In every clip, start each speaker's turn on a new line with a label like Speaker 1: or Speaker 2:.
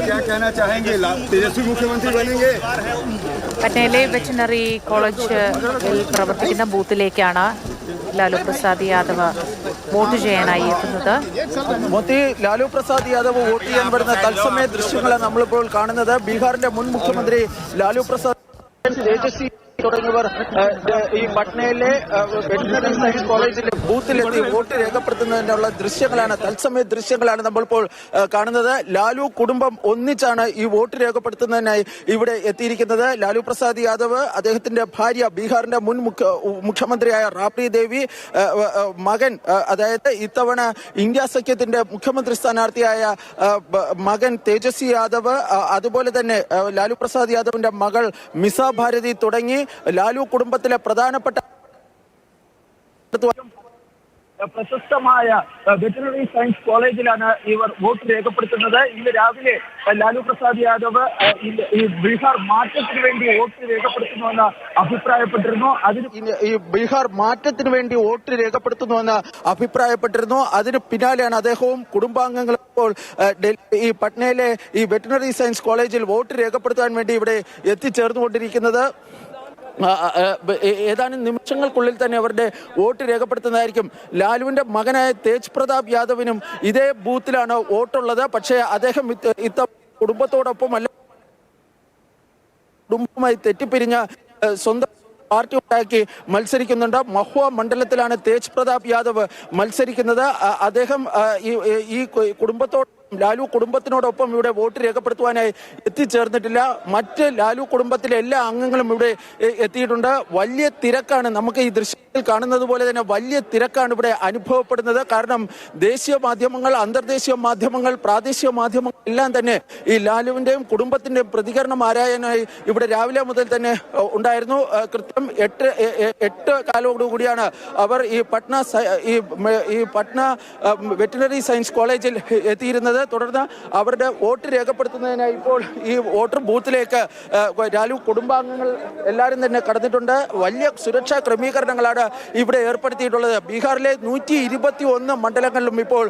Speaker 1: क्या कहना चाहेंगे? तेजस्वी मुख्यमंत्री बनेंगे?
Speaker 2: പട്നയിലെ വെറ്റിനറി കോളേജിൽ പ്രവർത്തിക്കുന്ന ബൂത്തിലേക്കാണ് ലാലു പ്രസാദ് യാദവ് വോട്ട് ചെയ്യാനായി എത്തുന്നത്.
Speaker 3: മോത്തി ലാലു പ്രസാദ് യാദവ് വോട്ട് ചെയ്യാൻ വരുന്ന തത്സമയ ദൃശ്യങ്ങളാണ് നമ്മളിപ്പോൾ കാണുന്നത്. ബീഹാറിന്റെ മുൻ മുഖ്യമന്ത്രി ലാലു പ്രസാദ്, തേജസ്വി തുടങ്ങിയവർ ഈ പട്നയിലെ വെറ്റിനറി സയൻസ് കോളേജിലെ ബൂത്തിലെത്തി വോട്ട് രേഖപ്പെടുത്തുന്നതിനുള്ള ദൃശ്യങ്ങളാണ്, തത്സമയ ദൃശ്യങ്ങളാണ് നമ്മളിപ്പോൾ കാണുന്നത്. ലാലു കുടുംബം ഒന്നിച്ചാണ് ഈ വോട്ട് രേഖപ്പെടുത്തുന്നതിനായി ഇവിടെ എത്തിയിരിക്കുന്നത്. ലാലു പ്രസാദ് യാദവ്, അദ്ദേഹത്തിന്റെ ഭാര്യ, ബീഹാറിന്റെ മുൻ മുഖ്യമന്ത്രിയായ റാബ്രി ദേവി, മകൻ, അതായത് ഇത്തവണ ഇന്ത്യ സഖ്യത്തിന്റെ മുഖ്യമന്ത്രി സ്ഥാനാർത്ഥിയായ മകൻ തേജസ്വി യാദവ്, അതുപോലെ തന്നെ ലാലു പ്രസാദ് യാദവിന്റെ മകൾ മിസ ഭാരതി തുടങ്ങി ലാലു കുടുംബത്തിലെ പ്രധാനപ്പെട്ട പ്രശസ്തമായ വെറ്റിനറി സയൻസ് കോളേജിലാണ് ഇവർ വോട്ട് രേഖപ്പെടുത്തുന്നത്. ഇന്ന് രാവിലെ ലാലു പ്രസാദ് യാദവ് ഈ ബീഹാർ മാറ്റത്തിന് വേണ്ടി വോട്ട് രേഖപ്പെടുത്തുന്നുവെന്ന് അഭിപ്രായപ്പെട്ടിരുന്നു. ഈ ബീഹാർ മാറ്റത്തിന് വേണ്ടി വോട്ട് രേഖപ്പെടുത്തുന്നുവെന്ന് അഭിപ്രായപ്പെട്ടിരുന്നു. അതിന് പിന്നാലെയാണ് അദ്ദേഹവും കുടുംബാംഗങ്ങളും ഇപ്പോൾ ഈ പട്നയിലെ ഈ വെറ്റിനറി സയൻസ് കോളേജിൽ വോട്ട് രേഖപ്പെടുത്താൻ വേണ്ടി ഇവിടെ എത്തിച്ചേർന്നുകൊണ്ടിരിക്കുന്നത്. ഏതാനും നിമിഷങ്ങൾക്കുള്ളിൽ തന്നെ അവരുടെ വോട്ട് രേഖപ്പെടുത്തുന്നതായിരിക്കും. ലാലുവിന്റെ മകനായ തേജ് പ്രതാപ് യാദവിനും ഇതേ ബൂത്തിലാണ് വോട്ടുള്ളത്. പക്ഷേ അദ്ദേഹം കുടുംബത്തോടൊപ്പമല്ല, കുടുംബവുമായി തെറ്റിപ്പിരിഞ്ഞ സ്വന്തം പാർട്ടി ഉണ്ടാക്കി മത്സരിക്കുന്നുണ്ട്. മഹുവ മണ്ഡലത്തിലാണ് തേജ് പ്രതാപ് യാദവ് മത്സരിക്കുന്നത്. അദ്ദേഹം ഈ കുടുംബത്തോട്, ലാലു കുടുംബത്തിനോടൊപ്പം ഇവിടെ വോട്ട് രേഖപ്പെടുത്തുവാനായി എത്തിച്ചേർന്നിട്ടില്ല. മറ്റ് ലാലു കുടുംബത്തിലെ എല്ലാ അംഗങ്ങളും ഇവിടെ എത്തിയിട്ടുണ്ട്. വലിയ തിരക്കാണ്, നമുക്ക് ഈ ദൃശ്യത്തിൽ കാണുന്നത് പോലെ തന്നെ വലിയ തിരക്കാണ് ഇവിടെ അനുഭവപ്പെടുന്നത്. കാരണം ദേശീയ മാധ്യമങ്ങൾ, അന്തർദേശീയ മാധ്യമങ്ങൾ, പ്രാദേശിക മാധ്യമങ്ങൾ എല്ലാം തന്നെ ഈ ലാലുവിന്റെയും കുടുംബത്തിന്റെയും പ്രതികരണം ആരായാനായി ഇവിടെ രാവിലെ മുതൽ തന്നെ ഉണ്ടായിരുന്നു. കൃത്യം 8 കാലോടുകൂടിയാണ് അവർ ഈ പട്ന വെറ്റിനറി സയൻസ് കോളേജിൽ എത്തിയിരുന്നത്. തുടർന്ന് അവരുടെ വോട്ട് രേഖപ്പെടുത്തുന്നതിനായി ഇപ്പോൾ ഈ വോട്ടർ ബൂത്തിലേക്ക് ലാലു കുടുംബാംഗങ്ങൾ എല്ലാവരും തന്നെ കടന്നിട്ടുണ്ട്. വലിയ സുരക്ഷാ ക്രമീകരണങ്ങളാണ് ഇവിടെ ഏർപ്പെടുത്തിയിട്ടുള്ളത്. ബീഹാറിലെ 121 മണ്ഡലങ്ങളിലും ഇപ്പോൾ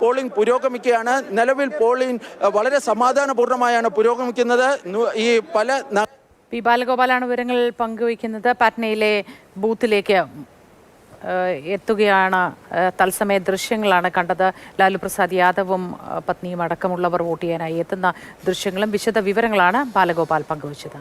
Speaker 3: പോളിംഗ് പുരോഗമിക്കുകയാണ്. നിലവിൽ പോളിംഗ് വളരെ സമാധാനപൂർണ്ണമായാണ് പുരോഗമിക്കുന്നത്. ഈ
Speaker 2: പി ബാലഗോപാലാണ് വിവരങ്ങൾ പങ്കുവയ്ക്കുന്നത്. പാറ്റ്നയിലെ ബൂത്തിലേക്ക് എത്തുകയാണ്. തത്സമയ ദൃശ്യങ്ങളാണ് കണ്ടത്. ലാലു പ്രസാദ് യാദവും പത്നിയും അടക്കമുള്ളവർ വോട്ട് ചെയ്യാനായി എത്തുന്ന ദൃശ്യങ്ങളും വിശദ വിവരങ്ങളാണ് ബാലഗോപാൽ പങ്കുവച്ചത്.